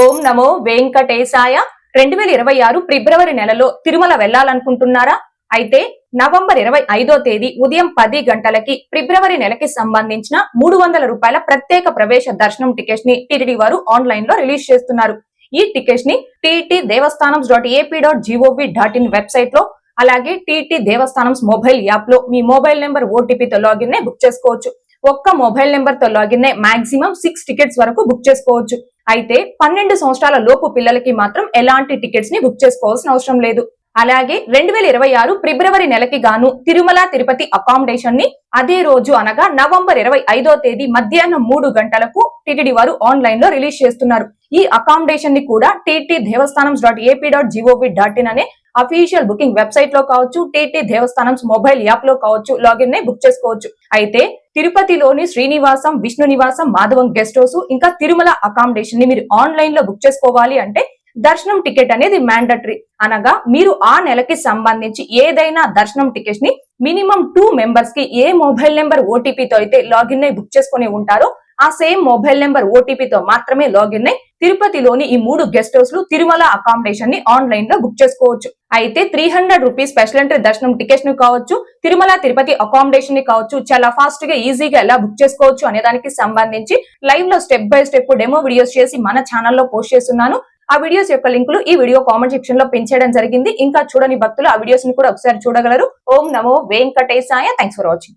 ఓం నమో వెంకటేశాయ. 2026 ఫిబ్రవరి నెలలో తిరుమల వెళ్లాలనుకుంటున్నారా? అయితే నవంబర్ 25వ తేదీ ఉదయం 10 గంటలకి ఫిబ్రవరి నెలకి సంబంధించిన 300 రూపాయల ప్రత్యేక ప్రవేశ దర్శనం టికెట్స్ ని టిటిడి వారు ఆన్లైన్ లో రిలీజ్ చేస్తున్నారు. ఈ టికెట్స్ ని టిటి దేవస్థానం.ap.gov.in వెబ్సైట్ లో, అలాగే టిటి దేవస్థానం మొబైల్ యాప్ లో మీ మొబైల్ నెంబర్ ఓటీపీతో లాగిన్ బుక్ చేసుకోవచ్చు. ఒక్క మొబైల్ నెంబర్ తో లాగిన్ మాక్సిమం 6 టికెట్స్ వరకు బుక్ చేసుకోవచ్చు. అయితే 12 సంవత్సరాల లోపు పిల్లలకి మాత్రం ఎలాంటి టికెట్స్ ని బుక్ చేసుకోవాల్సిన అవసరం లేదు. అలాగే 2026 ఫిబ్రవరి నెలకి గాను తిరుమల తిరుపతి అకామిడేషన్ ని అదే రోజు అనగా నవంబర్ 25వ తేదీ మధ్యాహ్నం 3 గంటలకు టిటిడి వారు ఆన్లైన్ లో రిలీజ్ చేస్తున్నారు. ఈ అకామిడేషన్ ని కూడా టిటి దేవస్థానం.ap.gov.in అనే అఫీషియల్ బుకింగ్ వెబ్సైట్ లో కావచ్చు, టిటి దేవస్థానం మొబైల్ యాప్ లో కావచ్చు, లాగిన్ బుక్ చేసుకోవచ్చు. అయితే తిరుపతిలోని శ్రీనివాసం, విష్ణు నివాసం, మాధవం గెస్ట్ హౌస్ ఇంకా తిరుమల అకామిడేషన్ ని మీరు ఆన్లైన్ లో బుక్ చేసుకోవాలి అంటే దర్శనం టికెట్ అనేది మ్యాండటరీ. అనగా మీరు ఆ నెలకి సంబంధించి ఏదైనా దర్శనం టికెట్స్ ని మినిమం 2 మెంబర్స్ కి ఏ మొబైల్ నెంబర్ ఓటీపీతో అయితే లాగిన్ అయి బుక్ చేసుకుని ఉంటారో ఆ సేమ్ మొబైల్ నెంబర్ ఓటీపీతో మాత్రమే లాగిన్ అయి తిరుపతిలోని ఈ 3 గెస్ట్ హౌస్ లు తిరుమల అకామిడేషన్ ని ఆన్లైన్ లో బుక్ చేసుకోవచ్చు. అయితే 300 రూపీస్ స్పెషల్ ఎంట్రీ దర్శనం టికెట్స్ ని కావచ్చు, తిరుమల తిరుపతి అకామిడేషన్ ని కావచ్చు, చాలా ఫాస్ట్ గా ఈజీగా ఎలా బుక్ చేసుకోవచ్చు అనే దానికి సంబంధించి లైవ్ లో step by step demo videos చేసి మన ఛానల్లో పోస్ట్ చేస్తున్నాను. ఆ వీడియోస్ యొక్క లింకులు ఈ వీడియో కామెంట్ సెక్షన్ లో పిన్ చేయడం జరిగింది. ఇంకా చూడని భక్తులు ఆ వీడియోస్ ని కూడా ఒకసారి చూడగలరు. ఓం నమో వెంకటేశాయ. Thanks for watching.